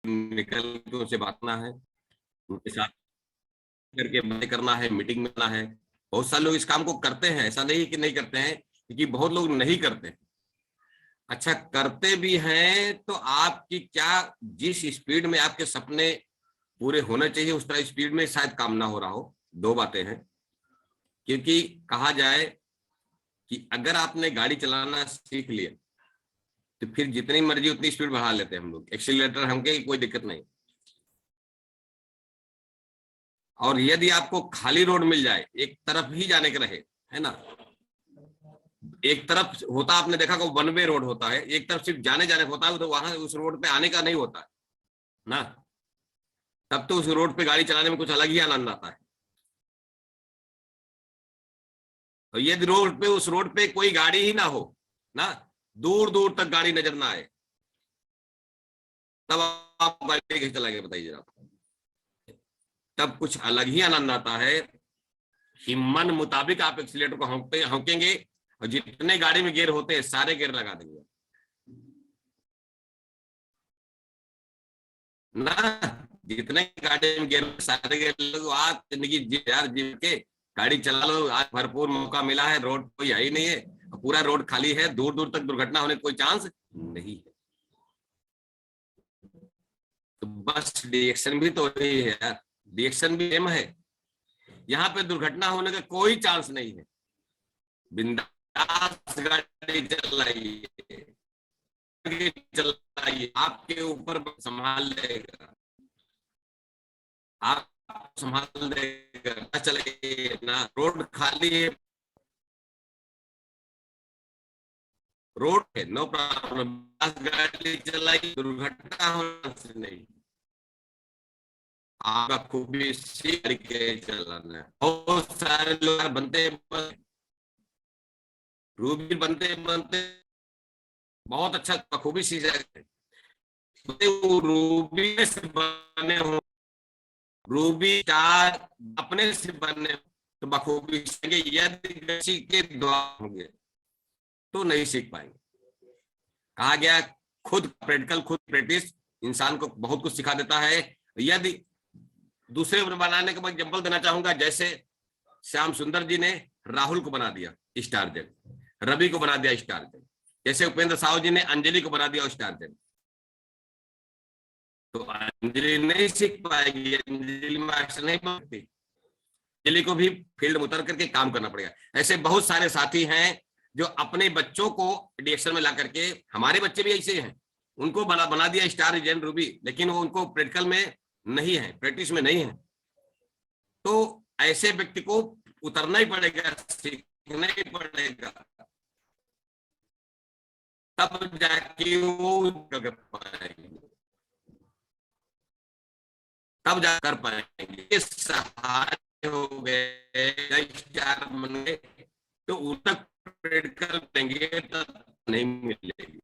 निकल के उनसे बात करना है, उनके साथ करके बातें करना है, मीटिंग में करना है। बहुत सारे लोग इस काम को करते हैं, ऐसा नहीं कि नहीं करते हैं, क्योंकि बहुत लोग नहीं करते। अच्छा, करते भी हैं तो आपकी क्या, जिस स्पीड में आपके सपने पूरे होने चाहिए उस तरह स्पीड में शायद काम ना हो रहा हो। दो बातें हैं। क्योंकि कहा जाए कि अगर आपने गाड़ी चलाना सीख लिया तो फिर जितनी मर्जी उतनी स्पीड बढ़ा लेते हैं हम लोग, एक्सीलरेटर हमके कोई दिक्कत नहीं। और यदि आपको खाली रोड मिल जाए, एक तरफ ही जाने के रहे, है ना, एक तरफ होता, आपने देखा कि वन वे रोड होता है, एक तरफ सिर्फ जाने जाने होता है, तो वहां उस रोड पे आने का नहीं होता है ना, तब तो उस रोड पे गाड़ी चलाने में कुछ अलग ही आनंद आता है। तो यदि रोड पे, उस रोड पे कोई गाड़ी ही ना हो ना, दूर दूर तक गाड़ी नजर ना आए, तब आप गाड़ी कैसे चलाएंगे बताइए जरा। तब कुछ अलग ही आनंद आता है। हिम्मन मुताबिक आप एक्सीलेटर को हौकेंगे और जितने गाड़ी में गियर होते हैं सारे गियर लगा देंगे ना, जितने गाड़ी में गियर सारे गियर लोग, आप जिंदगी यार जी के गाड़ी चला लो। आज भरपूर मौका मिला है, रोड कोई है ही नहीं है, पूरा रोड खाली है, दूर दूर तक दुर्घटना होने का कोई चांस नहीं है। तो बस डिएक्शन भी तो वही है यार, डिएक्शन भी सेम है। यहाँ पे दुर्घटना होने का कोई चांस नहीं है। बिंदास गाड़ी चलाइए, चलाइए, आपके ऊपर संभाल लेगा, आप संभाल लेगा, चले ना, रोड खाली है, रोड है, नो प्रॉब्लम, गाड़ी चलाई, दुर्घटना होने से नहीं। आपका खूब इसी तरीके चलाना है। बहुत सारे लोग बनते रूबी बनते बनते बहुत अच्छा बखूबी सीख जाते, रूबी से बने हो, रूबी स्टार अपने से बने तो बखूबी सीखेंगे। यदि किसी के द्वारा होंगे तो नहीं सीख पाएंगे। कहा गया खुद प्रैक्टिकल, खुद प्रैक्टिस इंसान को बहुत कुछ सिखा देता है। यदि दूसरे बनाने का मैं एग्जाम्पल देना चाहूंगा, जैसे श्याम सुंदर जी ने राहुल को बना दिया स्टार जन, रवि को बना दिया स्टार जन, जैसे उपेंद्र साहू जी ने अंजलि को बना दिया स्टार जन। तो अंजलि नहीं सीख पाएगी, अंजलि मास्टर नहीं बनती, अंजलि को भी फील्ड में उतर करके काम करना पड़ेगा। ऐसे बहुत सारे साथी हैं जो अपने बच्चों को डिएक्शन में ला करके, हमारे बच्चे भी ऐसे हैं, उनको बना बना दिया स्टार एजेंट रूबी, लेकिन वो उनको प्रैक्टिकल में नहीं है, प्रैक्टिस में नहीं है। तो ऐसे व्यक्ति को उतरना ही पड़ेगा, सीखना ही पड़ेगा, तब जाके वो कर पाएंगे, तब जा कर पाएंगे। सहारे हो गए, स्टार बन गए, तो उतक प्रैक्टिकल देंगे तब नहीं मिलेगी।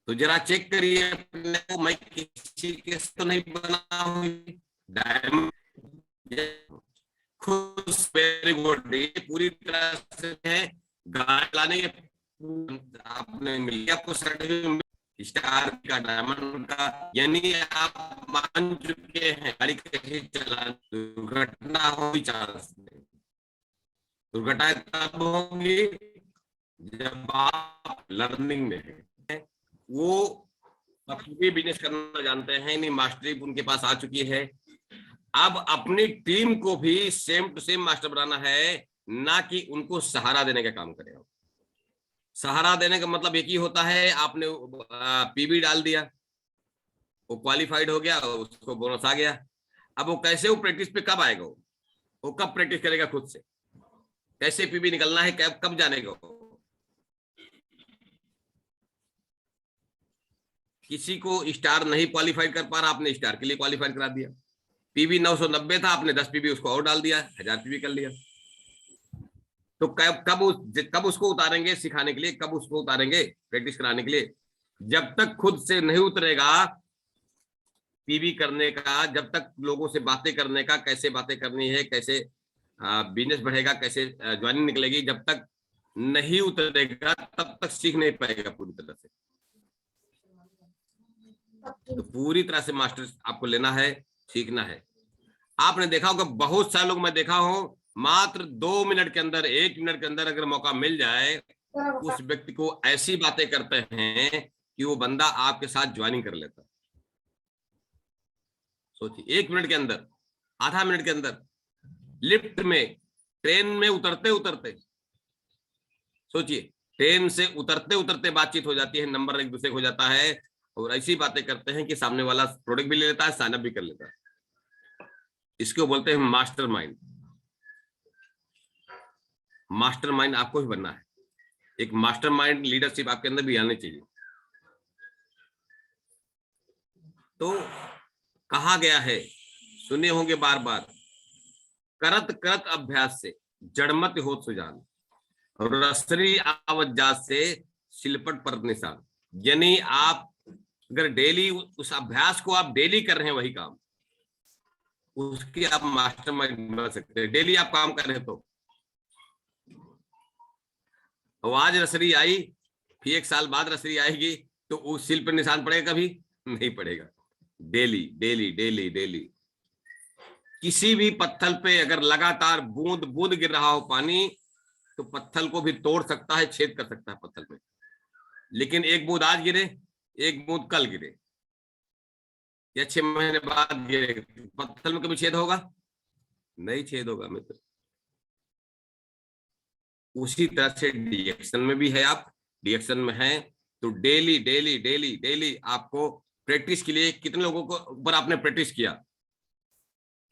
तो जरा चेक करिए अपने को, मैं किसी के तो नहीं बना हुई डायमंड, खुश, वेरी गुड, ये पूरी तरह से है। गाड़ी लाने के आपने मिल गया आपको सर्टिफिकेट स्टार का, डायमंड का, यानी आप मान चुके हैं गाड़ी कैसे चलाना, दुर्घटना हो चांस नहीं। दुर्घटना तब होंगी जब आप लर्निंग में है, वो भी बिजनेस करना जानते हैं, नहीं मास्टरी उनके पास आ चुकी है। अब अपनी टीम को भी सेम टू सेम मास्टर बनाना है, ना कि उनको सहारा देने का काम करें। सहारा देने का मतलब एक ही होता है, आपने पीबी डाल दिया, वो क्वालिफाइड हो गया, उसको बोनस आ गया। अब वो कैसे, वो प्रैक्टिस पे कब आएगा, वो कब प्रैक्टिस करेगा खुद से, कैसे पीबी निकलना है, कब कब जानेगा। किसी को स्टार नहीं क्वालिफाइड कर पा रहा, आपने स्टार के लिए क्वालिफाइड करा दिया। पीबी 990 था, आपने 10 पीबी उसको और डाल दिया, 1000 पीबी कर लिया। तो कब उसको उतारेंगे सिखाने के लिए, कब उसको उतारेंगे प्रैक्टिस कराने के लिए, जब तक खुद से नहीं उतरेगा पीबी करने का, जब तक लोगों से बातें करने का, कैसे बातें करनी है, कैसे बिजनेस बढ़ेगा, कैसे ज्वाइनिंग निकलेगी, जब तक नहीं उतरेगा तब तक सीख नहीं पाएगा पूरी तरह से। तो पूरी तरह से मास्टर आपको लेना है, सीखना है। आपने देखा होगा बहुत सारे लोग, मैं देखा हूं मात्र 2 मिनट के अंदर, 1 मिनट के अंदर अगर मौका मिल जाए, उस व्यक्ति को ऐसी बातें करते हैं कि वो बंदा आपके साथ ज्वाइनिंग कर लेता। सोचिए 1 मिनट के अंदर, आधा मिनट के अंदर, लिफ्ट में, ट्रेन में उतरते उतरते, सोचिए ट्रेन से उतरते उतरते बातचीत हो जाती है, नंबर एक दूसरे को हो जाता है, और ऐसी बातें करते हैं कि सामने वाला प्रोडक्ट भी ले लेता है, साइन अप भी कर लेता है। इसको बोलते हैं मास्टर माइंड। मास्टर माइंड आपको ही बनना है। एक मास्टर माइंड लीडरशिप आपके अंदर भी आनी चाहिए। तो कहा गया है, सुने होंगे बार बार, करत करत अभ्यास से जड़मत हो सुजान, और रसरी आवज्जात से शिलपट पर निशान। यानी आप अगर डेली उस अभ्यास को आप डेली कर रहे हैं, वही काम, उसकी आप मास्टर माइंड बन सकते हैं। डेली आप काम कर रहे हैं तो आज रसरी आई, फिर 1 साल बाद रसरी आएगी, तो उस शिल पर निशान पड़ेगा? कभी नहीं पड़ेगा। डेली डेली डेली डेली किसी भी पत्थर पे अगर लगातार बूंद बूंद गिर रहा हो पानी, तो पत्थर को भी तोड़ सकता है, छेद कर सकता है पत्थर में। लेकिन एक बूंद आज गिरे, एक बूंद कल गिरे, या 6 महीने बाद गिरे, पत्थर में कभी छेद होगा? नहीं छेद होगा मित्र। उसी तरह से डिएक्शन में भी है। आप डिएक्शन में हैं तो डेली डेली डेली डेली आपको प्रैक्टिस के लिए, कितने लोगों को ऊपर आपने प्रैक्टिस किया,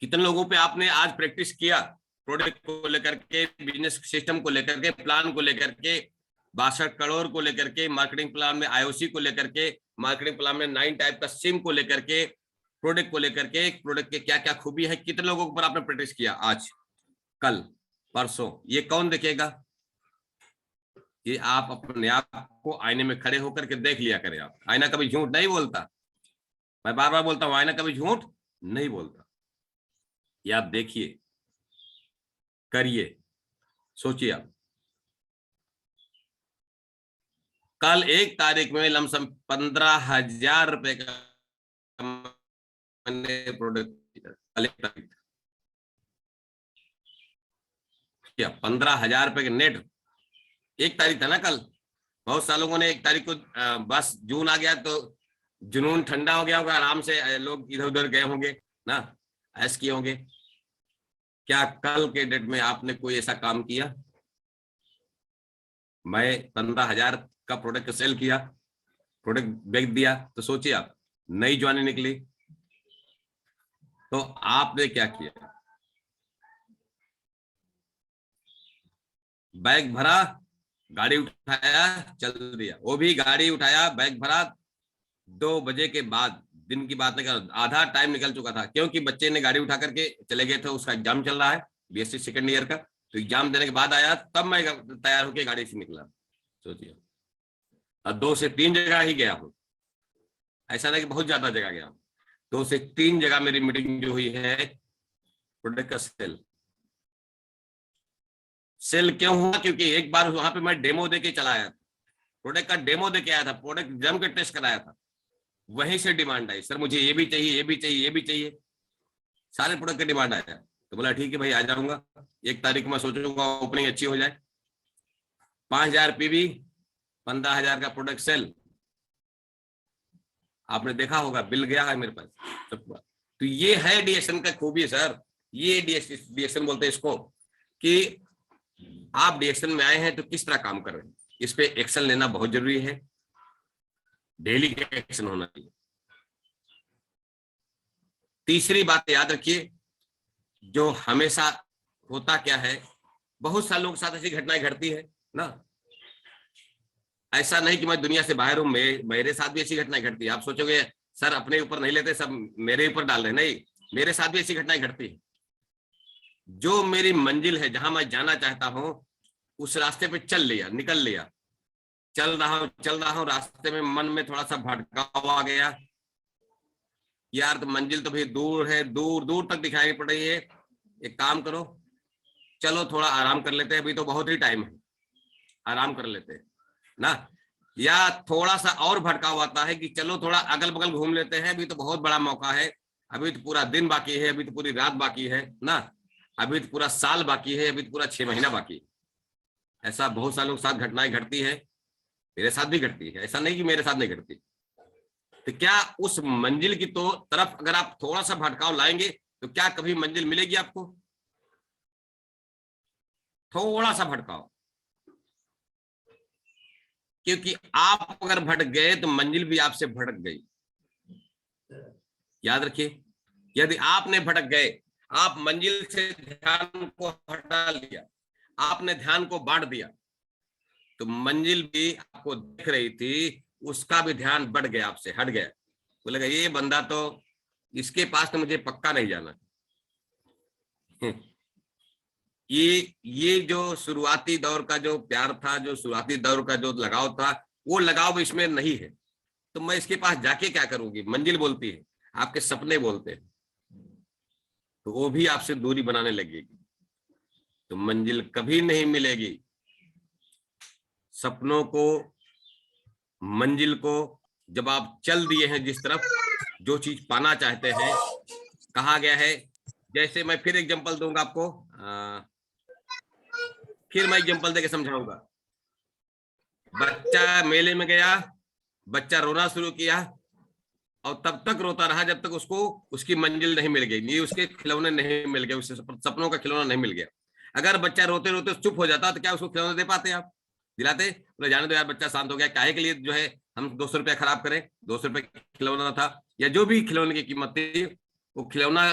कितने लोगों पे आपने आज प्रैक्टिस किया, प्रोडक्ट को लेकर के, बिजनेस सिस्टम को लेकर के, प्लान को लेकर के, 62 करोड़ को लेकर के, मार्केटिंग प्लान में आईओसी को लेकर के, मार्केटिंग प्लान में 9 टाइप का सिम को लेकर के, प्रोडक्ट को लेकर के, प्रोडक्ट के क्या क्या खूबी है, कितने लोगों के ऊपर आपने प्रैक्टिस किया आज, कल, परसों? ये कौन देखेगा? ये आप अपने आप को आईने में खड़े होकर के देख लिया करें। आप, आईना कभी झूठ नहीं बोलता। मैं बार बार बोलता हूं, आईना कभी झूठ नहीं बोलता। ये आप देखिए, करिए, सोचिए। आप कल 1 तारीख में लमसम 15,000 रुपए का प्रोडक्ट, कल 1 तारीख क्या 15,000 रुपए के नेट, 1 तारीख था ना कल। बहुत सालों ने 1 तारीख को, बस जून आ गया तो जुनून ठंडा हो गया होगा, आराम से लोग इधर उधर गए होंगे ना, ऐश किए होंगे। क्या कल के डेट में आपने कोई ऐसा काम किया? मैं 15,000 का प्रोडक्ट सेल किया, प्रोडक्ट बेच दिया, तो सोचिए आप, नई ज्वाइनिंग निकली तो आपने क्या किया? बैग भरा, गाड़ी उठाया, चल दिया। वो भी गाड़ी उठाया, बैग भरा 2 बजे के बाद, दिन की बात नहीं कर, आधा टाइम निकल चुका था, क्योंकि बच्चे ने गाड़ी उठा करके चले गए थे, उसका एग्जाम चल रहा है बीएससी सेकंड ईयर का, तो एग्जाम देने के बाद आया, तब मैं तैयार होकर गाड़ी से निकला। सोचिए, और 2 से 3 जगह ही गया हूँ, ऐसा नहीं कि बहुत ज्यादा जगह गया हूँ। 2 से 3 जगह मेरी मीटिंग जो हुई है प्रोडक्ट का सेल क्यों हुआ? क्योंकि एक बार वहां पे मैं डेमो देके चला आया, प्रोडक्ट का डेमो देके आया था, प्रोडक्ट जम के टेस्ट कराया था, वहीं से डिमांड आई, सर मुझे ये भी चाहिए, ये भी चाहिए, ये भी चाहिए, सारे प्रोडक्ट का डिमांड आया। तो बोला ठीक है भाई, आ जाऊंगा। 1 तारीख को मैं सोचूंगा ओपनिंग अच्छी हो जाए, 5,000 पीवी, 15,000 का प्रोडक्ट सेल। आपने देखा होगा, बिल गया है मेरे पास। तो ये है डीएक्शन का खूबी सर, ये डीएक्शन बोलते हैं इसको, कि आप डीएक्शन में आए हैं तो किस तरह काम कर रहे हैं, इस पे एक्शन लेना बहुत जरूरी है, डेली का एक्शन होना चाहिए। तीसरी बात याद रखिए, जो हमेशा होता क्या है, बहुत सारे लोगों के साथ ऐसी घटनाएं घटती है ना, ऐसा नहीं कि मैं दुनिया से बाहर हूं, मेरे साथ भी ऐसी घटनाएं घटती है। आप सोचोगे सर अपने ऊपर नहीं लेते, सब मेरे ऊपर डाल रहे, नहीं, मेरे साथ भी ऐसी घटनाएं घटती है। जो मेरी मंजिल है, जहां मैं जाना चाहता हूं, उस रास्ते पे निकल लिया, चल रहा हूं, रास्ते में मन में थोड़ा सा भटकाव आ गया, यार तो मंजिल तो भी दूर है, दूर दूर तक दिखाई पड़ रही है, एक काम करो, चलो थोड़ा आराम कर लेते हैं, अभी तो बहुत ही टाइम है, आराम कर लेते हैं ना। या थोड़ा सा और भटकाव आता है कि चलो थोड़ा अगल बगल घूम लेते हैं, अभी तो बहुत बड़ा मौका है, अभी तो पूरा दिन बाकी है, अभी तो पूरी रात बाकी है ना, अभी तो पूरा साल बाकी है, अभी तो पूरा 6 महीना बाकी है। ऐसा बहुत सालों के साथ घटनाएं घटती है, मेरे साथ भी घटती है, ऐसा नहीं कि मेरे साथ नहीं घटती। तो क्या उस मंजिल की तो तरफ अगर आप थोड़ा सा भटकाव लाएंगे तो क्या कभी मंजिल मिलेगी आपको? थोड़ा सा भटकाव, क्योंकि आप अगर भटक गए तो मंजिल भी आपसे भटक गई। याद रखिए, यदि आपने भटक गए, आप मंजिल से ध्यान को हटा लिया, आपने ध्यान को बांट दिया, तो मंजिल भी आपको दिख रही थी, उसका भी ध्यान बढ़ गया, आपसे हट गया, बोलेगा ये बंदा तो, इसके पास तो मुझे पक्का नहीं जाना। ये जो शुरुआती दौर का जो प्यार था, जो शुरुआती दौर का जो लगाव था, वो लगाव इसमें नहीं है, तो मैं इसके पास जाके क्या करूंगी? मंजिल बोलती है, आपके सपने बोलते हैं, तो वो भी आपसे दूरी बनाने लगेगी, तो मंजिल कभी नहीं मिलेगी। सपनों को, मंजिल को जब आप चल दिए हैं जिस तरफ, जो चीज पाना चाहते हैं, कहा गया है, जैसे मैं फिर एग्जांपल दूंगा आपको, फिर मैं एग्जांपल देके समझाऊंगा। बच्चा मेले में गया, बच्चा रोना शुरू किया, और तब तक रोता रहा जब तक उसको उसकी मंजिल नहीं मिल गई, ये उसके खिलौने नहीं मिल गए, उसके सपनों का खिलौना नहीं मिल गया। अगर बच्चा रोते रोते चुप हो जाता तो क्या उसको खिलौने दे पाते आप? दिलाते? बोले जाने दो यार, बच्चा शांत हो गया, काहे के लिए जो है हम 200 रुपया खराब करें, 200 रुपये खिलौना था, या जो भी खिलौने की कीमत थी, वो खिलौना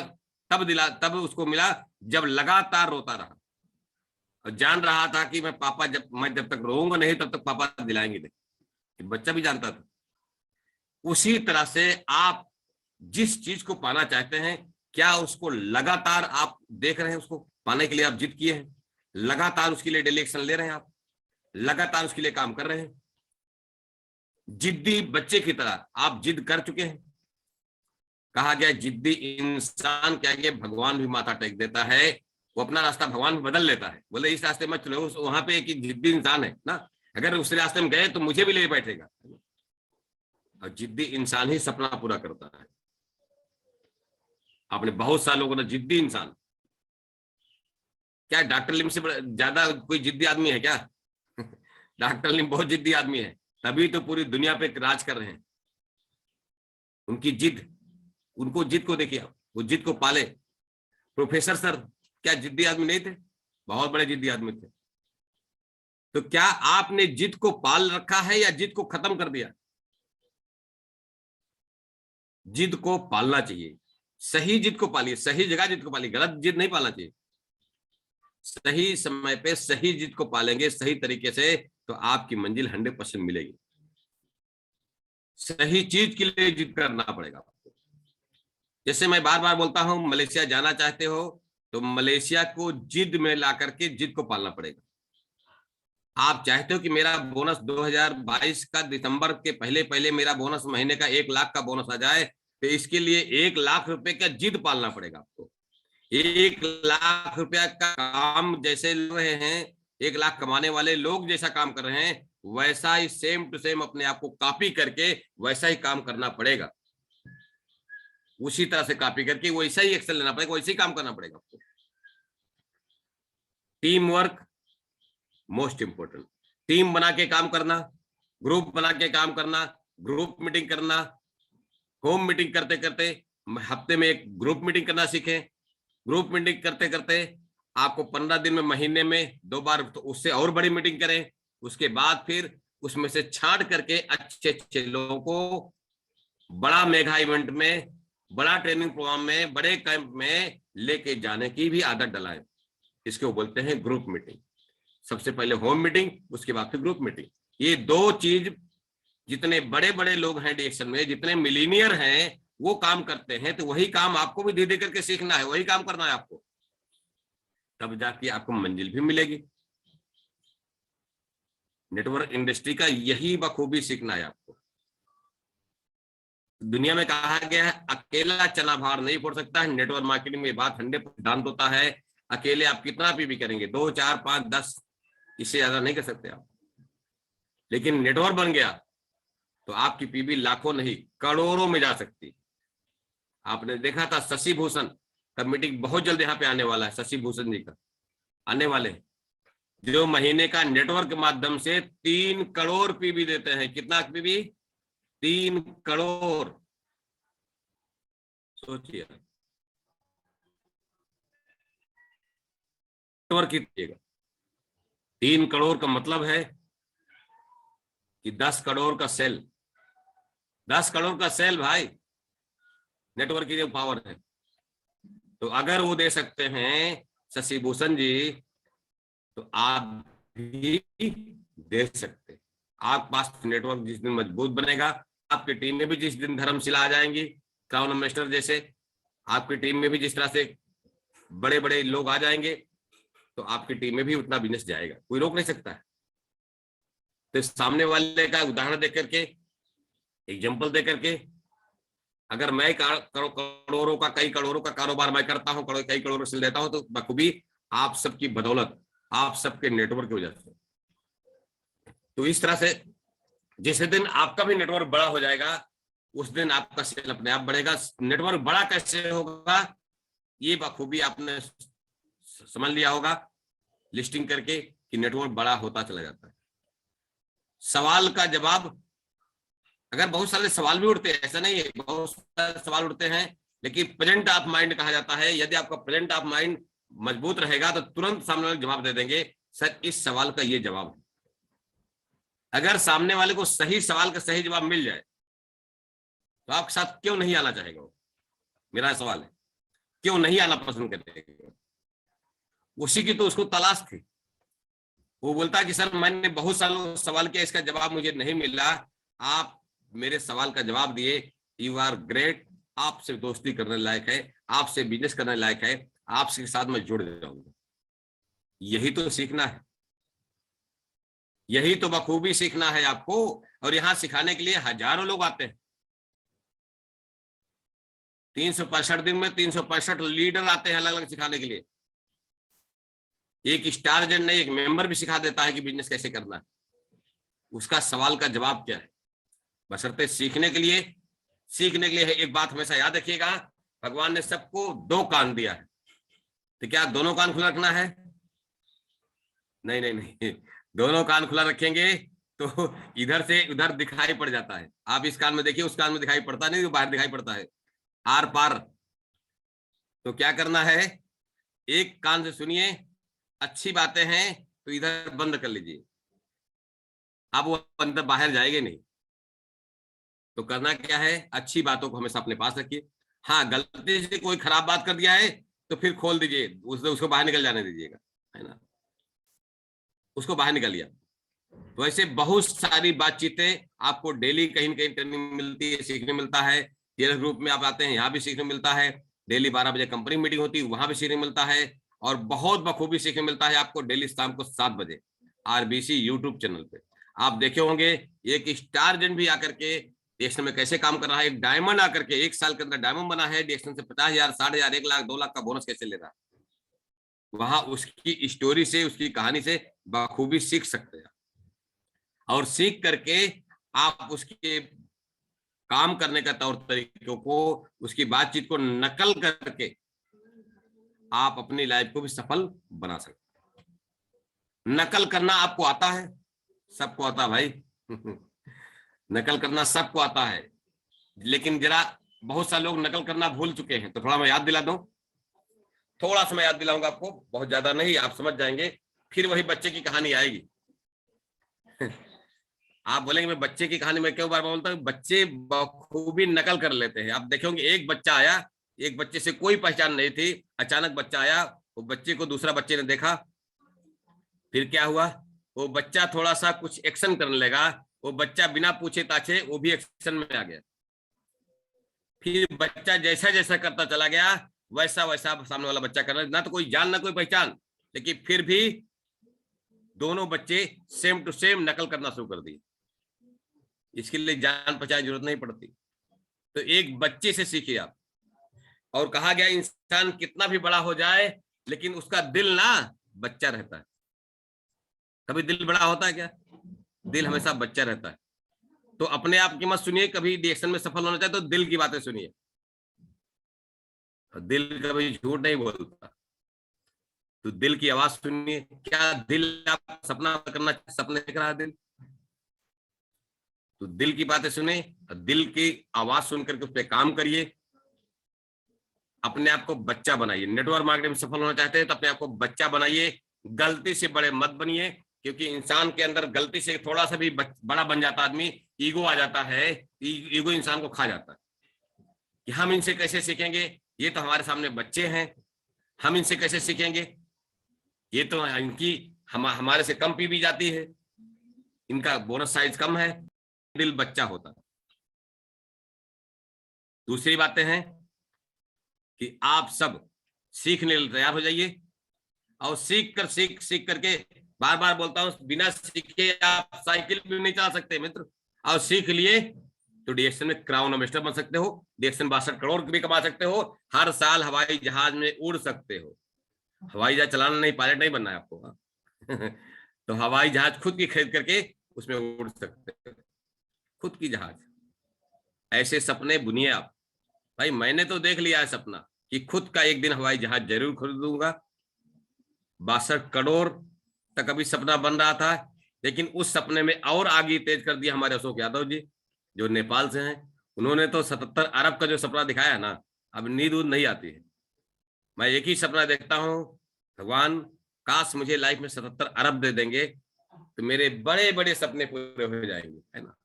तब उसको मिला जब लगातार रोता रहा, और जान रहा था कि मैं जब तक रोऊंगा नहीं तब तक पापा दिलाएंगे नहीं। बच्चा भी जानता था। उसी तरह से आप जिस चीज को पाना चाहते हैं, क्या उसको लगातार आप देख रहे हैं, उसको पाने के लिए आप जिद किए हैं, लगातार उसके लिए डेली एक्शन ले रहे हैं, आप लगातार उसके लिए काम कर रहे हैं, जिद्दी बच्चे की तरह आप जिद कर चुके हैं। कहा गया जिद्दी इंसान के आगे भगवान भी माथा टेक देता है, वो अपना रास्ता भगवान भी बदल लेता है, बोले इस रास्ते मत चलो, वहां पे एक जिद्दी इंसान है ना, अगर उस रास्ते में गए तो मुझे भी ले बैठेगा, और जिद्दी इंसान ही सपना पूरा करता है। आपने बहुत सारे लोगों ने जिद्दी इंसान, क्या डॉक्टर लिम से ज्यादा कोई जिद्दी आदमी है क्या? डॉक्टर लिम बहुत जिद्दी आदमी है, तभी तो पूरी दुनिया पे राज कर रहे हैं। उनकी जिद, उनको जिद को देखिए, वो जिद को पाले। प्रोफेसर सर क्या जिद्दी आदमी नहीं थे? बहुत बड़े जिद्दी आदमी थे। तो क्या आपने जिद को पाल रखा है या जिद को खत्म कर दिया? जिद को पालना चाहिए, सही जिद को पालिए, सही जगह जिद को पालिए, गलत जिद नहीं पालना चाहिए। सही समय पे सही जिद को पालेंगे सही तरीके से, तो आपकी मंजिल 100% मिलेगी। सही चीज के लिए जिद करना पड़ेगा आपको। जैसे मैं बार बार बोलता हूं, मलेशिया जाना चाहते हो तो मलेशिया को जिद में ला करके जिद को पालना पड़ेगा। आप चाहते हो कि मेरा बोनस 2022 का दिसंबर के पहले पहले मेरा बोनस महीने का 1 लाख का बोनस आ जाए, तो इसके लिए 1 लाख रुपए का जिद पालना पड़ेगा आपको। 1 लाख रुपया का काम जैसे रहे हैं, 1 लाख कमाने वाले लोग जैसा काम कर रहे हैं, वैसा ही सेम टू सेम अपने आप को कॉपी करके वैसा ही काम करना पड़ेगा। उसी तरह से कॉपी करके वैसा ही एक्शन लेना पड़ेगा, वैसे ही काम करना पड़ेगा आपको। Team work most important. Team बना के काम करना, ग्रुप बना के काम करना, ग्रुप मीटिंग करना, होम मीटिंग करते करते हफ्ते में एक ग्रुप मीटिंग करना सीखें। ग्रुप मीटिंग करते करते आपको 15 दिन में, महीने में 2 बार, तो उससे और बड़ी मीटिंग करें। उसके बाद फिर उसमें से छांट करके अच्छे अच्छे लोगों को बड़ा मेगा इवेंट में, बड़ा ट्रेनिंग प्रोग्राम में, बड़े कैंप में लेके जाने की भी आदत डलाएं। इसको बोलते हैं ग्रुप मीटिंग। सबसे पहले होम मीटिंग, उसके बाद फिर ग्रुप मीटिंग। ये 2 चीज जितने बड़े बड़े लोग हैं डिएक्शन में, जितने मिलीनियर हैं, वो काम करते हैं, तो वही काम आपको भी धीरे करके सीखना है, वही काम करना है आपको, तब जाके आपको मंजिल भी मिलेगी। नेटवर्क इंडस्ट्री का यही बखूबी सीखना है आपको। दुनिया में कहा गया है अकेला चना भार नहीं फोड़ सकता है। नेटवर्क मार्केटिंग में बात 100% होता है। अकेले आप कितना भी करेंगे, 2, 4, 5, 10, इससे ज्यादा नहीं कर सकते आप। लेकिन नेटवर्क बन गया तो आपकी पीबी लाखों नहीं करोड़ों में जा सकती। आपने देखा था शशि भूषण का मीटिंग बहुत जल्द यहाँ पे आने वाला है, शशि भूषण जी का आने वाले, जो महीने का नेटवर्क के माध्यम से 3 करोड़ पीबी देते हैं। कितना पीबी? 3 करोड़। सोचिए नेटवर्क कीजिएगा, 3 करोड़ का मतलब है कि 10 करोड़ का सेल, 10 करोड़ का सेल भाई, नेटवर्क की जो पावर है। तो अगर वो दे सकते हैं शशि भूषण जी, तो आप भी दे सकते। आप पास नेटवर्क जिस दिन मजबूत बनेगा, आपकी टीम में भी जिस दिन धर्मशिला आ जाएंगी, क्राउन मिनिस्टर जैसे, आपकी टीम में भी जिस तरह से बड़े बड़े लोग आ जाएंगे, तो आपकी टीम में भी उतना बिजनेस जाएगा, कोई रोक नहीं सकता है। तो सामने वाले का उदाहरण देकर के, एग्जाम्पल देकर के, अगर मैं करोड़ों का, कई करोड़ों का कारोबार मैं करता हूं, कई करोड़ों सेल देता हूं, तो बखूबी आप सबकी बदौलत, आप सबके नेटवर्क की वजह से। तो इस तरह से जिस दिन आपका भी नेटवर्क बड़ा हो जाएगा, उस दिन आपका सेल अपने आप बढ़ेगा। नेटवर्क बड़ा कैसे होगा ये बखूबी आपने समझ लिया होगा लिस्टिंग करके कि नेटवर्क बड़ा होता चला जाता है। सवाल का जवाब, अगर बहुत सारे सवाल भी उठते हैं, ऐसा नहीं है, बहुत सारे सवाल उठते हैं, लेकिन प्रेजेंट ऑफ माइंड कहा जाता है। यदि आपका प्रेजेंट ऑफ माइंड मजबूत रहेगा तो तुरंत सामने वाले जवाब दे देंगे, सर इस सवाल का ये जवाब है। अगर सामने वाले को सही सवाल का सही जवाब मिल जाए तो आपके साथ क्यों नहीं आना चाहेगा वो? मेरा सवाल है, क्यों नहीं आना पसंद करेगा? उसी की तो उसको तलाश थी। वो बोलता है कि सर मैंने बहुत सालों सवाल किया, इसका जवाब मुझे नहीं मिला, आप मेरे सवाल का जवाब दिए, यू आर ग्रेट, आपसे दोस्ती करने लायक है, आपसे बिजनेस करने लायक है, आपके साथ मैं जुड़ जाऊंगा। यही तो सीखना है, यही तो बखूबी सीखना है आपको। और यहां सिखाने के लिए हजारों लोग आते हैं। 365 दिन में 365 लीडर आते हैं अलग अलग सिखाने के लिए। एक स्टार एजेंट नहीं, एक मेंबर भी सिखा देता है कि बिजनेस कैसे करना है। उसका सवाल का जवाब क्या है? बशर्ते सीखने के लिए, सीखने के लिए है। एक बात हमेशा याद रखिएगा, भगवान ने सबको 2 कान दिया है, तो क्या दोनों कान खुला रखना है? नहीं नहीं नहीं, दोनों कान खुला रखेंगे तो इधर से उधर दिखाई पड़ जाता है। आप इस कान में देखिए, उस कान में दिखाई पड़ता नहीं, तो बाहर दिखाई पड़ता है, आर पार। तो क्या करना है, एक कान से सुनिए, अच्छी बातें हैं तो इधर बंद कर लीजिए, अब वो अंदर बाहर जाएंगे नहीं। तो करना क्या है, अच्छी बातों को हमेशा अपने पास रखिए। हाँ, गलती से कोई खराब बात कर दिया है तो फिर खोल दीजिए, उसको बाहर निकल जाने दीजिएगा, है ना, उसको बाहर निकालिए। तो ऐसे बहुत सारी बातचीतें आपको डेली कहीं न कहीं ट्रेनिंग मिलती है, सीखने मिलता है। टीएलएस ग्रुप में आप आते हैं, यहाँ भी सीखने मिलता है। डेली 12 बजे कंपनी मीटिंग होती है, वहां भी सीखने मिलता है। और बहुत बखूबी सीखने मिलता है आपको डेली शाम को 7 बजे आरबीसी यूट्यूब चैनल पे। आप देखे होंगे एक स्टार एजेंट भी आकर के डीएक्शन में कैसे काम कर रहा है, एक डायमंड आकर के 1 साल के अंदर डायमंड बना है, डीएक्शन से 50,000, 60,000, 1 लाख, 2 लाख का बोनस कैसे ले रहा है। वहां उसकी स्टोरी से, उसकी कहानी से बखूबी सीख सकते हैं। और सीख करके आप उसके काम करने का तौर तरीकों को, उसकी बातचीत को नकल करके आप अपनी लाइफ को भी सफल बना सकते हैं। नकल करना आपको आता है, सबको आता है भाई नकल करना सबको आता है, लेकिन जरा बहुत सारे लोग नकल करना भूल चुके हैं। तो थोड़ा मैं याद दिला दूं, थोड़ा सा मैं याद दिलाऊंगा आपको, बहुत ज्यादा नहीं, आप समझ जाएंगे। फिर वही बच्चे की कहानी आएगी आप बोलेंगे मैं बच्चे की कहानी में क्यों बार बोलता हूँ, बच्चे बखूबी नकल कर लेते हैं। आप देखेंगे एक बच्चा आया, एक बच्चे से कोई पहचान नहीं थी, अचानक बच्चा आया, वो बच्चे को दूसरा बच्चे ने देखा, फिर क्या हुआ, वो बच्चा थोड़ा सा कुछ एक्शन करने लगा, वो बच्चा बिना पूछे ताछे वो भी एक्शन में आ गया। फिर बच्चा जैसा जैसा करता चला गया, वैसा वैसा सामने वाला बच्चा करना, ना तो कोई जान ना कोई पहचान, लेकिन फिर भी दोनों बच्चे सेम टू सेम नकल करना शुरू कर दिए। इसके लिए जान पहचान जरूरत नहीं पड़ती। तो एक बच्चे से सीखिए आप। और कहा गया इंसान कितना भी बड़ा हो जाए लेकिन उसका दिल ना बच्चा रहता है। कभी दिल बड़ा होता है क्या? दिल हमेशा बच्चा रहता है। तो अपने आप की मत सुनिए, कभी रिएक्शन में सफल होना चाहे तो दिल की बातें सुनिए, दिल कभी झूठ नहीं बोलता। तो दिल की आवाज सुनिए, क्या दिल आप सपना करना, सपने देख रहा है दिल, तो दिल की बातें सुने, दिल की आवाज सुनकर के उस पर काम करिए, अपने आप को बच्चा बनाइए। नेटवर्क मार्केटिंग में सफल होना चाहते हैं तो अपने आप को बच्चा बनाइए, गलती से बड़े मत बनिए, क्योंकि इंसान के अंदर गलती से थोड़ा सा भी बड़ा बन जाता आदमी, ईगो आ जाता है, ईगो इंसान को खा जाता है। कि हम इनसे कैसे सीखेंगे, ये तो हमारे सामने बच्चे हैं, हम इनसे कैसे सीखेंगे, ये तो इनकी हमारे से कम पी भी जाती है, इनका बोनस साइज कम है, दिल बच्चा होता है। दूसरी बातें हैं कि आप सब सीखने के लिए तैयार हो जाइए, और सीख करके, बार बार बोलता हूं, बिना सीखे आप साइकिल भी नहीं चला सकते मित्र। और सीख लिए तो डीएक्शन में क्राउन मिनिस्टर बन सकते हो, डीएक्शन 62 करोड़ भी कमा सकते हो, हर साल हवाई जहाज में उड़ सकते हो। हवाई जहाज चलाना नहीं, पायलट नहीं बनना है आपको। तो हवाई जहाज खुद की खरीद करके उसमें उड़ सकते हो, खुद की जहाज। ऐसे सपने बुनिए आप। भाई मैंने तो देख लिया है सपना कि खुद का एक दिन हवाई जहाज जरूर खरीदूंगा। 62 करोड़ तक अभी सपना बन रहा था, लेकिन उस सपने में और आगे तेज कर दिया हमारे अशोक यादव जी, जो नेपाल से हैं। उन्होंने तो 77 अरब का जो सपना दिखाया ना, अब नींद उद नहीं आती है। मैं एक ही सपना देखता हूँ, भगवान काश मुझे लाइफ में 77 अरब दे देंगे तो मेरे बड़े बड़े सपने पूरे हो जाएंगे, है ना।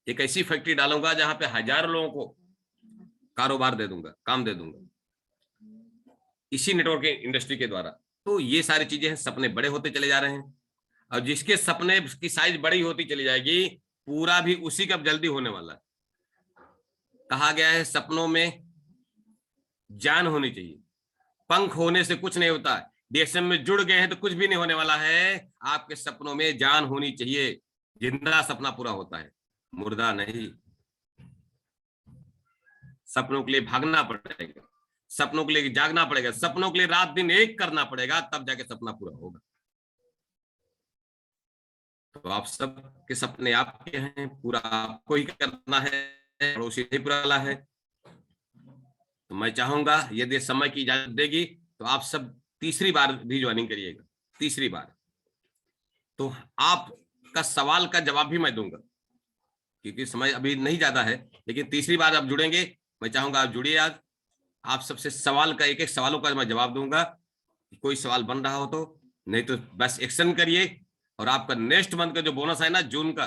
एक ऐसी फैक्ट्री डालूंगा जहां पे हजारों लोगों को कारोबार दे दूंगा, काम दे दूंगा, इसी नेटवर्किंग इंडस्ट्री के द्वारा। तो ये सारी चीजें हैं, सपने बड़े होते चले जा रहे हैं, और जिसके सपने की साइज बड़ी होती चली जाएगी, पूरा भी उसी का जल्दी होने वाला है। कहा गया है सपनों में जान होनी चाहिए, पंख होने से कुछ नहीं होता। डीएक्शन में जुड़ गए हैं तो कुछ भी नहीं होने वाला है, आपके सपनों में जान होनी चाहिए। जिंदा सपना पूरा होता है, मुर्दा नहीं। सपनों के लिए भागना पड़ेगा, सपनों के लिए जागना पड़ेगा, सपनों के लिए रात दिन एक करना पड़ेगा, तब जाके सपना पूरा होगा। तो आप सब के सपने आपके हैं, पूरा आपको ही करना है, पड़ोसी नहीं पूरा है। तो मैं चाहूंगा यदि समय की इजाजत देगी तो आप सब तीसरी बार भी ज्वाइनिंग करिएगा, तीसरी बार। तो आपका सवाल का जवाब भी मैं दूंगा, क्योंकि समय अभी नहीं ज्यादा है, लेकिन तीसरी बार आप जुड़ेंगे, मैं चाहूंगा आप जुड़िए आज। आप सबसे सवाल का एक एक सवालों का मैं जवाब दूंगा, कोई सवाल बन रहा हो तो, नहीं तो बस एक्शन करिए। और आपका नेक्स्ट मंथ का जो बोनस है ना जून का,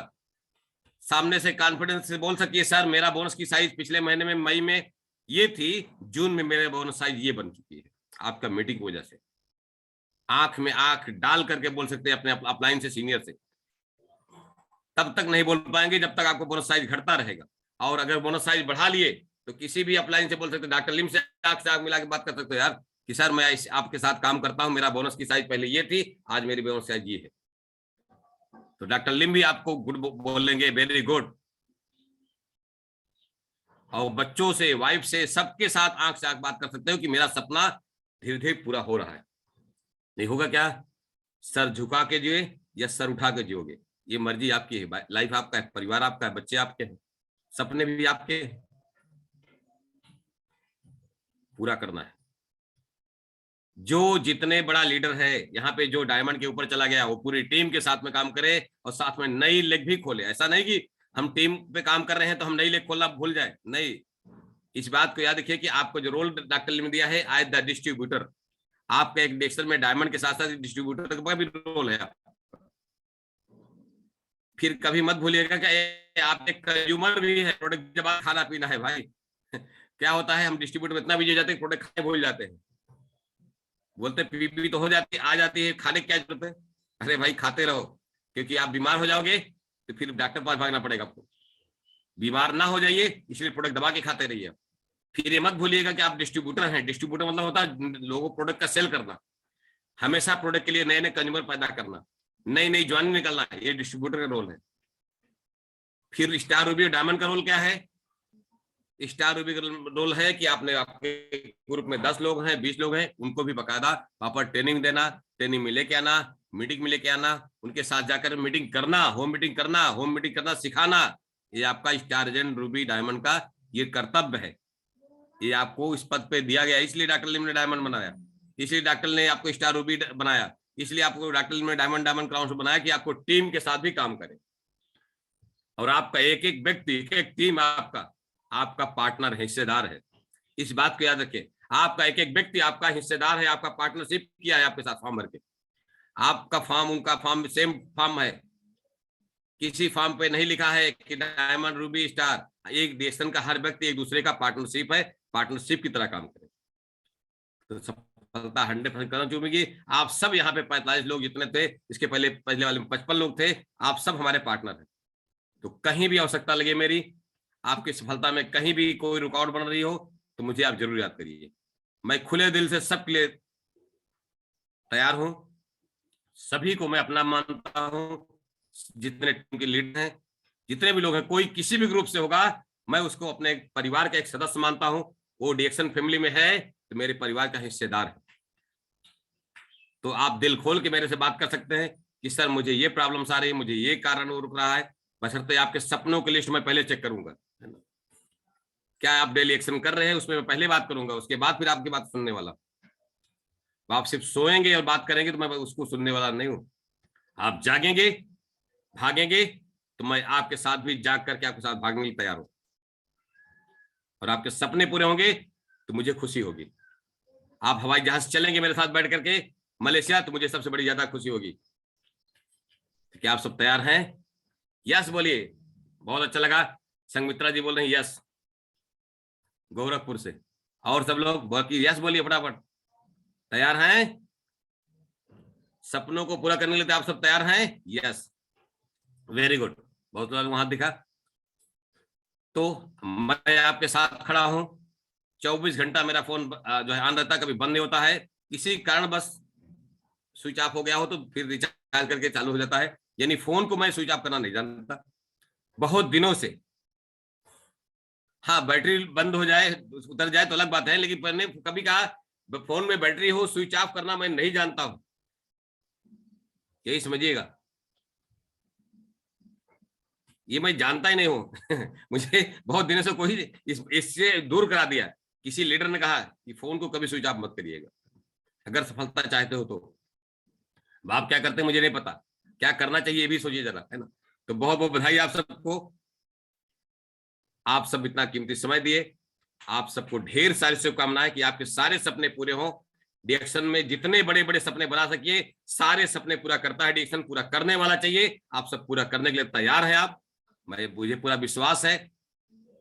सामने से कॉन्फिडेंस से बोल सकिए सर मेरा बोनस की साइज पिछले महीने में मई में ये थी, जून में मेरे बोनस साइज ये बन चुकी है, आपका मीटिंग की वजह से। आंख में आंख डाल करके बोल सकते हैं अपने अपलाइन से, सीनियर से। तब तक नहीं बोल पाएंगे जब तक आपको बोनस साइज घटता रहेगा। और अगर बोनस साइज बढ़ा लिए तो किसी भी अपलाइन से बोल सकते, डॉक्टर लिम से आंख मिला के बात कर सकते हो यार कि सर मैं आपके साथ काम करता हूं, मेरा बोनस की साइज पहले ये थी, आज मेरी बोनस साइज ये है। तो डॉक्टर लिम भी आपको गुड बोलेंगे, वेरी गुड। और बच्चों से, वाइफ से, सबके साथ आंख से आंख बात कर सकते हो कि मेरा सपना धीरे धीरे पूरा हो रहा है। नहीं होगा क्या, सर झुका के जिए या सर उठा के जियोगे, ये मर्जी आपकी है। लाइफ आपका है, परिवार आपका है, बच्चे आपके हैं, सपने भी आपके हैं, पूरा करना है। जो जितने बड़ा लीडर है यहाँ पे, जो डायमंड के ऊपर चला गया, वो पूरी टीम के साथ में काम करे और साथ में नई लेग भी खोले। ऐसा नहीं कि हम टीम पे काम कर रहे हैं तो हम नई लेग खोलना भूल जाए, नहीं। इस बात को याद रखिए कि आपको जो रोल डॉक्टर लिम ने दिया है, एज द डिस्ट्रीब्यूटर, आपका एक डिस्ट्रीब्यूटर में डायमंड के साथ साथ डिस्ट्रीब्यूटर का भी रोल है। फिर कभी मत भूलिएगा कि आप एक कंज्यूमर भी है, प्रोडक्ट जब आप खाना पीना है भाई। क्या होता है, हम डिस्ट्रीब्यूटर में इतना बिजी हो जाते हैं, प्रोडक्ट खाने भूल जाते हैं। बोलते पीपी तो हो जाती है, आ जाती है, खाने की क्या जरूरत है। अरे भाई खाते रहो, क्योंकि आप बीमार हो जाओगे तो फिर डॉक्टर पास भागना पड़ेगा आपको। बीमार ना हो जाइए इसलिए प्रोडक्ट दबा के खाते रहिए। फिर ये मत भूलिएगा कि आप डिस्ट्रीब्यूटर हैं। डिस्ट्रीब्यूटर मतलब होता है लोगों प्रोडक्ट का सेल करना, हमेशा प्रोडक्ट के लिए नए नए कंज्यूमर पैदा करना, नई नई ज्वाइनिंग निकलना है, ये डिस्ट्रीब्यूटर का रोल है। फिर स्टार रूबी डायमंड का रोल क्या है, स्टार रूबी का रोल है कि आपने आपके ग्रुप में 10 लोग हैं, 20 लोग हैं, उनको भी बकायदा प्रॉपर ट्रेनिंग देना, ट्रेनिंग में लेके आना, मीटिंग में लेके आना, उनके साथ जाकर मीटिंग करना, होम मीटिंग करना, सिखाना, ये आपका स्टार एजेंट रूबी डायमंड का ये कर्तव्य है। ये आपको इस पद पे दिया गया, इसलिए डॉक्टर लिम ने डायमंड बनाया, इसलिए डॉक्टर ने आपको स्टार रूबी बनाया, इसलिए आपको डॉक्टर लिम ने डायमंड क्राउन बनाया कि आपको टीम के साथ भी काम करें। और आपका एक एक व्यक्ति, एक एक टीम आपका पार्टनर है, हिस्सेदार है। इस बात को याद रखिए, आपका एक एक व्यक्ति आपका हिस्सेदार है, आपका पार्टनरशिप किया है आपके साथ फॉर्म भर के। आपका फॉर्म उनका फॉर्म सेम फॉर्म है, किसी फॉर्म पे नहीं लिखा है कि डायमंड रूबी स्टार। एक देशन का हर व्यक्ति एक दूसरे का पार्टनरशिप है, पार्टनरशिप की तरह काम करे तो सफलता 100% करना चाहिए। आप सब यहाँ पे 45 लोग जितने थे, इसके पहले वाले में 55 लोग थे, आप सब हमारे पार्टनर हैं। तो कहीं भी आवश्यकता लगे मेरी, आपकी सफलता में कहीं भी कोई रुकावट बन रही हो, तो मुझे आप जरूर याद करिए। मैं खुले दिल से सबके लिए तैयार हूं, सभी को मैं अपना मानता हूं। जितने टीम के लीडर हैं, जितने भी लोग हैं, कोई किसी भी ग्रुप से होगा, मैं उसको अपने परिवार का एक सदस्य मानता हूं। वो डीएक्शन फैमिली में है तो मेरे परिवार का हिस्सेदार है। तो आप दिल खोल के मेरे से बात कर सकते हैं कि सर मुझे ये प्रॉब्लम्स आ रही है, मुझे ये कारण रुक रहा है, बशर्ते आपके सपनों की लिस्ट में पहले चेक करूंगा, है ना। क्या आप डेली एक्शन कर रहे हैं, उसमें मैं पहले बात करूंगा, उसके बाद फिर आपकी बात सुनने वाला। आप सिर्फ सोएंगे और बात करेंगे तो मैं उसको सुनने वाला नहीं हूं। आप जागेंगे, भागेंगे, तो मैं आपके साथ भी जाग करके आपके साथ भागने के लिए तैयार हूं। और आपके सपने पूरे होंगे तो मुझे खुशी होगी। आप हवाई जहाज चलेंगे मेरे साथ बैठ करके मलेशिया, तो मुझे सबसे बड़ी ज्यादा खुशी होगी। तो क्या आप सब तैयार हैं? यस बोलिए। बहुत अच्छा लगा, संगमित्रा जी बोल रहे हैं यस, गोरखपुर से। और सब लोग बाकी यस बोलिए फटाफट। तैयार हैं? सपनों को पूरा करने के लिए आप सब तैयार हैं? यस, वेरी गुड, बहुत लोग वहां दिखा। तो मैं आपके साथ खड़ा हूं, 24 घंटा मेरा फोन जो है ऑन रहता है, कभी बंद नहीं होता है। किसी कारण बस स्विच ऑफ हो गया हो तो फिर रिचार्ज करके चालू हो जाता है, यानी फोन को मैं स्विच ऑफ करना नहीं जानता बहुत दिनों से। हाँ, बैटरी बंद हो जाए, उतर जाए तो अलग बात है, लेकिन मैंने कभी कहा फोन में बैटरी हो स्विच ऑफ करना मैं नहीं जानता हूं, यही समझिएगा। ये मैं जानता ही नहीं हूं मुझे बहुत दिनों से कोई इससे दूर करा दिया। किसी लीडर ने कहा कि फोन को कभी स्विच ऑफ मत करिएगा, अगर सफलता चाहते हो तो। आप क्या करते हैं मुझे नहीं पता, क्या करना चाहिए ये भी सोचिए जरा, है ना। तो बहुत बहुत बधाई आप सबको, आप सब इतना कीमती समय दिए। आप सबको ढेर सारी शुभकामनाएं कि आपके सारे सपने पूरे हों। डीएक्शन में जितने बड़े बड़े सपने बना सकिए, सारे सपने पूरा करता है डीएक्शन, पूरा करने वाला चाहिए। आप सब पूरा करने के लिए तैयार हैं आप, मुझे पूरा विश्वास है।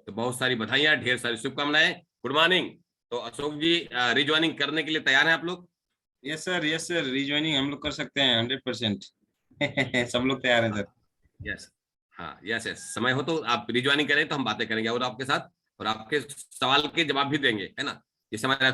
तो बहुत सारी बधाइयां, ढेर सारी शुभकामनाएं। Good morning. तो अशोक जी रिज्वाइनिंग करने के लिए तैयार हैं आप लोग? यस सर, रिज्वाइनिंग हम लोग कर सकते हैं 100%। सब लोग तैयार हैं सर। यस, हाँ, यस यस, समय हो तो आप रिज्वाइनिंग करें तो हम बातें करेंगे और आपके साथ, और आपके सवाल के जवाब भी देंगे, है ना। ये समय